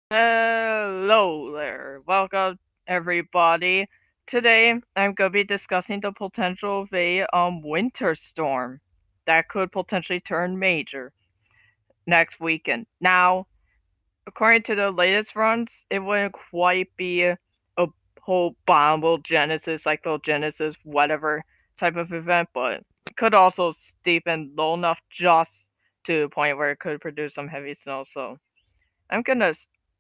Hello there. Welcome everybody. Today I'm going to be discussing the potential of a winter storm that could potentially turn major next weekend. Now, according to the latest runs, it wouldn't quite be a whole bombogenesis, cyclogenesis, whatever type of event, but it could also steepen low enough just to the point where it could produce some heavy snow. So I'm gonna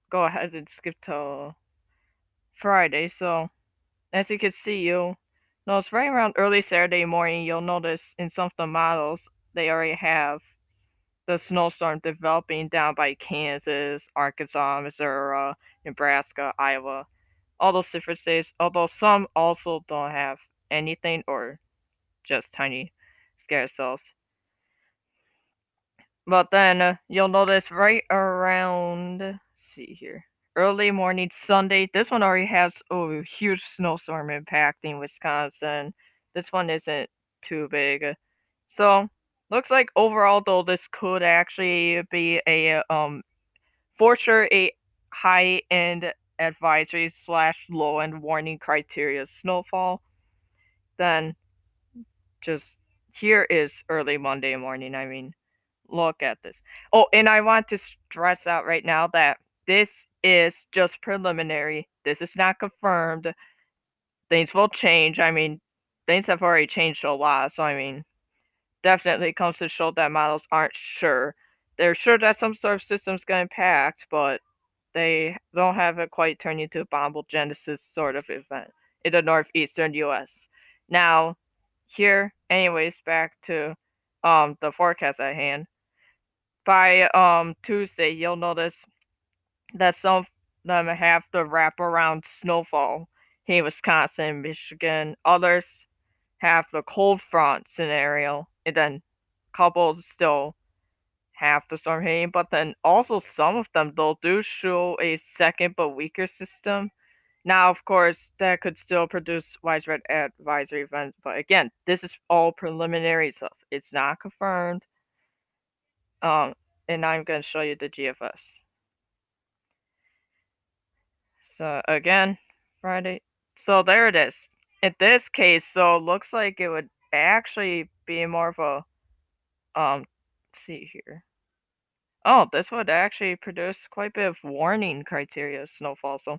go ahead and skip to Friday. So as you can see, you'll notice right around early Saturday morning, you'll notice in some of the models they already have the snowstorm developing down by Kansas, Arkansas, Missouri, Nebraska, Iowa, all those different states. Although some also don't have anything or just tiny scattered cells. But then you'll notice right around, let's see here, early morning Sunday. This one already has a huge snowstorm impacting Wisconsin. This one isn't too big. So looks like overall though this could actually be a for sure a high end advisory slash low end warning criteria snowfall. Then just here is early Monday morning. I mean, look at this. Oh, and I want to stress out right now that this is just preliminary. This is not confirmed. Things will change. I mean, things have already changed a lot. So, I mean, definitely comes to show that models aren't sure. They're sure that some sort of system's going to impact, but they don't have it quite turned into a bombogenesis sort of event in the northeastern U.S. Now, here, anyways, back to the forecast at hand. By Tuesday, you'll notice that some of them have the wraparound snowfall here in Wisconsin, Michigan. Others have the cold front scenario, and then a couple still have the storm hitting. But then also some of them though do show a second but weaker system. Now, of course, that could still produce widespread advisory events, but again, this is all preliminary stuff. It's not confirmed. Um, and I'm going to show you the GFS. So again, Friday. So there it is. In this case, so it looks like it would actually be more of a let's see here. Oh, this would actually produce quite a bit of warning criteria snowfall. So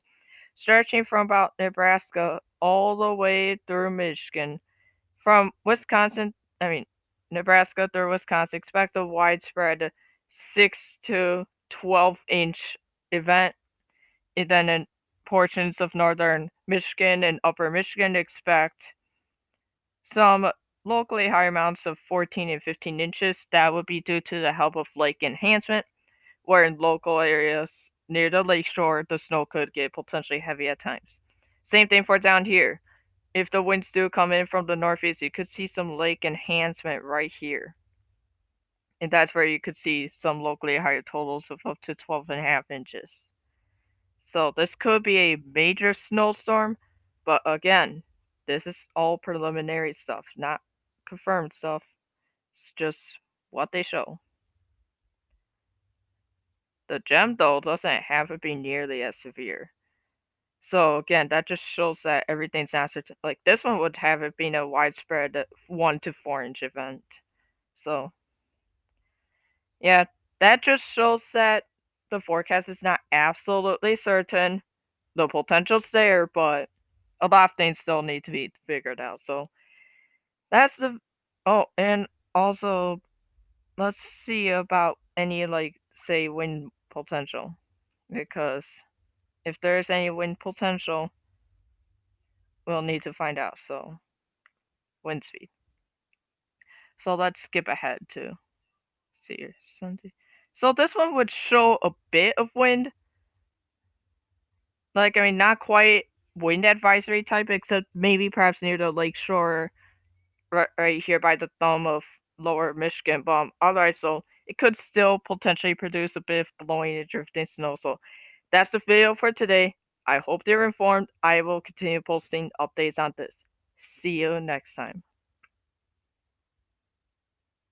stretching from about Nebraska all the way through Michigan. From Wisconsin, I mean Nebraska through Wisconsin, expect a widespread 6 to 12-inch event. And then in portions of northern Michigan and upper Michigan, expect some locally higher amounts of 14 and 15 inches. That would be due to the help of lake enhancement, where in local areas near the lakeshore, the snow could get potentially heavy at times. Same thing for down here. If the winds do come in from the northeast, you could see some lake enhancement right here. And that's where you could see some locally higher totals of up to 12.5 inches. So this could be a major snowstorm, but again, this is all preliminary stuff, not confirmed stuff. It's just what they show. The gem though doesn't have it be nearly as severe. So again, that just shows that everything's not like this one would have it being a widespread 1 to 4 inch event. So yeah, that just shows that the forecast is not absolutely certain. The potential's there, but a lot of things still need to be figured out. So that's the and also let's see about any like say wind potential, because if there's any wind potential, we'll need to find out. So wind speed. So let's skip ahead to see here Sunday. So this one would show a bit of wind. Like I mean, not quite wind advisory type, except maybe perhaps near the lakeshore, right here by the thumb of lower Michigan. But otherwise, so it could still potentially produce a bit of blowing and drifting snow. So that's the video for today. I hope they're informed. I will continue posting updates on this. See you next time.